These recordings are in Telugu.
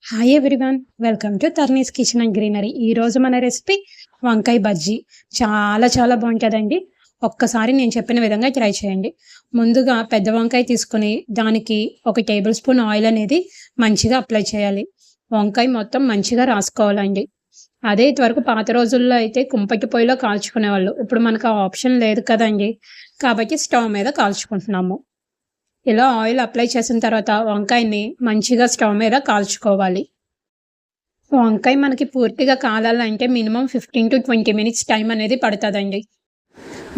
హాయ్ ఎవ్రీవన్, వెల్కమ్ టు తర్నీస్ కిచెన్ అండ్ గ్రీనరీ. ఈరోజు మన రెసిపీ వంకాయ బజ్జీ. చాలా చాలా బాగుంటుందండి. ఒక్కసారి నేను చెప్పిన విధంగా ట్రై చేయండి. ముందుగా పెద్ద వంకాయ తీసుకుని దానికి 1 టేబుల్ స్పూన్ ఆయిల్ అనేది మంచిగా అప్లై చేయాలి. వంకాయ మొత్తం మంచిగా రాసుకోవాలండి. అదే ఇదివరకు పాత రోజుల్లో అయితే కుంపటి పొయ్యిలో కాల్చుకునేవాళ్ళు. ఇప్పుడు మనకు ఆ ఆప్షన్ లేదు కదండి, కాబట్టి స్టవ్ మీద కాల్చుకుంటున్నాము. ఇలా ఆయిల్ అప్లై చేసిన తర్వాత వంకాయని మంచిగా స్టవ్ మీద కాల్చుకోవాలి. వంకాయ మనకి పూర్తిగా కాలాలంటే మినిమం 15 to 20 మినిట్స్ టైం అనేది పడుతుందండి.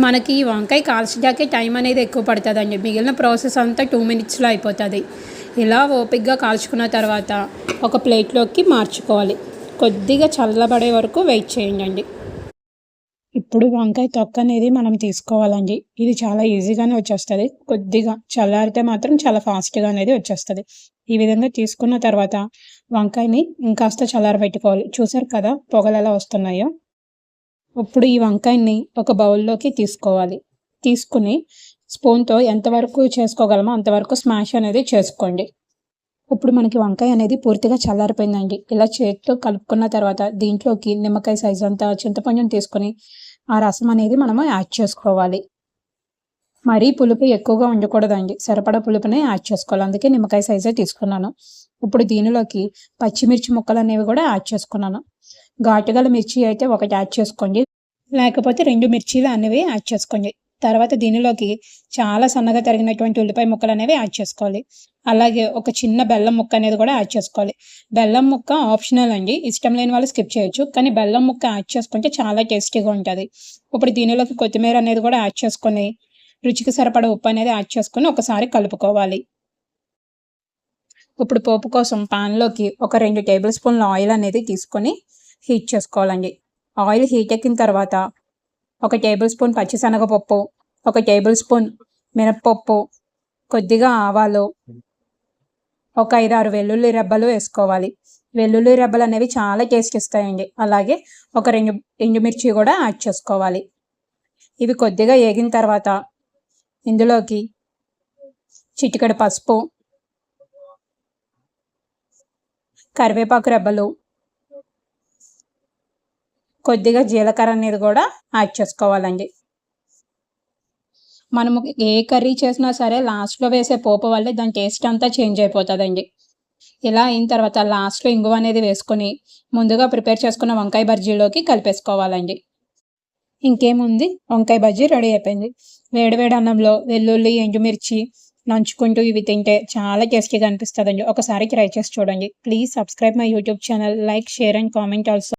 మనకి ఈ వంకాయ కాల్చడాకే టైం అనేది ఎక్కువ పడుతుందండి. మిగిలిన ప్రాసెస్ అంతా 2 మినిట్స్లో అయిపోతుంది. ఇలా ఓపిక్గా కాల్చుకున్న తర్వాత ఒక ప్లేట్లోకి మార్చుకోవాలి. కొద్దిగా చల్లబడే వరకు వెయిట్ చేయండి. ఇప్పుడు వంకాయ తొక్క అనేది మనం తీసుకోవాలండి. ఇది చాలా ఈజీగానే వచ్చేస్తుంది. కొద్దిగా చల్లారితే మాత్రం చాలా ఫాస్ట్గా అనేది వచ్చేస్తుంది. ఈ విధంగా తీసుకున్న తర్వాత వంకాయని ఇంకాస్త చల్లారబెట్టుకోవాలి. చూసారు కదా పొగలు ఎలా వస్తున్నాయో. ఇప్పుడు ఈ వంకాయని ఒక బౌల్లోకి తీసుకోవాలి. తీసుకుని స్పూన్తో ఎంతవరకు చేసుకోగలమో అంతవరకు స్మాష్ అనేది చేసుకోండి. ఇప్పుడు మనకి వంకాయ అనేది పూర్తిగా చల్లారిపోయిందండి. ఇలా చేతితో కలుపుకున్న తర్వాత దీంట్లోకి నిమ్మకాయ సైజ్ అంతా చింతపండుని తీసుకొని ఆ రసం అనేది మనము యాడ్ చేసుకోవాలి. మరీ పులుపు ఎక్కువగా ఉండకూడదండి, సరిపడా పులుపునే యాడ్ చేసుకోవాలి. అందుకే నిమ్మకాయ సైజే తీసుకున్నాను. ఇప్పుడు దీనిలోకి పచ్చిమిర్చి ముక్కలు అనేవి కూడా యాడ్ చేసుకున్నాను. ఘాటుగల మిర్చి అయితే 1 యాడ్ చేసుకోండి, లేకపోతే 2 మిర్చీలు అనేవి యాడ్ చేసుకోండి. తర్వాత దీనిలోకి చాలా సన్నగా తరిగినటువంటి ఉల్లిపాయ ముక్కలు అనేవి యాడ్ చేసుకోవాలి. అలాగే ఒక చిన్న బెల్లం ముక్క అనేది కూడా యాడ్ చేసుకోవాలి. బెల్లం ముక్క ఆప్షనల్ అండి, ఇష్టం లేని వాళ్ళు స్కిప్ చేయొచ్చు, కానీ బెల్లం ముక్క యాడ్ చేసుకుంటే చాలా టేస్టీగా ఉంటుంది. ఇప్పుడు దీనిలోకి కొత్తిమీర అనేది కూడా యాడ్ చేసుకొని రుచికి సరిపడా ఉప్పు అనేది యాడ్ చేసుకొని ఒకసారి కలుపుకోవాలి. ఇప్పుడు పోపు కోసం పాన్లోకి ఒక 2 టేబుల్ స్పూన్ల ఆయిల్ అనేది తీసుకొని హీట్ చేసుకోవాలండి. ఆయిల్ హీట్ ఎక్కిన తర్వాత 1 టేబుల్ స్పూన్ పచ్చిశనగపప్పు, 1 టేబుల్ స్పూన్ మినప్పప్పు, కొద్దిగా ఆవాలు, ఒక 5-6 వెల్లుల్లి రెబ్బలు వేసుకోవాలి. వెల్లుల్లి రెబ్బలు అనేవి చాలా టేస్ట్ ఇస్తాయండి. అలాగే ఒక 2 ఎండుమిర్చి కూడా యాడ్ చేసుకోవాలి. ఇవి కొద్దిగా వేగిన తర్వాత ఇందులోకి చిటికెడు పసుపు, కరివేపాకు రెబ్బలు, కొద్దిగా జీలకర్ర అనేది కూడా యాడ్ చేసుకోవాలండి. మనము ఏ కర్రీ చేసినా సరే లాస్ట్లో వేసే పోపు వల్లే దాని టేస్ట్ అంతా చేంజ్ అయిపోతుందండి. ఇలా అయిన తర్వాత లాస్ట్లో ఇంగువ అనేది వేసుకొని ముందుగా ప్రిపేర్ చేసుకున్న వంకాయ బజ్జీలోకి కలిపేసుకోవాలండి. ఇంకేముంది, వంకాయ బజ్జీ రెడీ అయిపోయింది. వేడివేడి అన్నంలో వెల్లుల్లి, ఎండుమిర్చి నంచుకుంటూ ఇవి తింటే చాలా టేస్టీగా అనిపిస్తుందండి. ఒకసారి ట్రై చేసి చూడండి. Please subscribe my YouTube channel, like, share and comment also.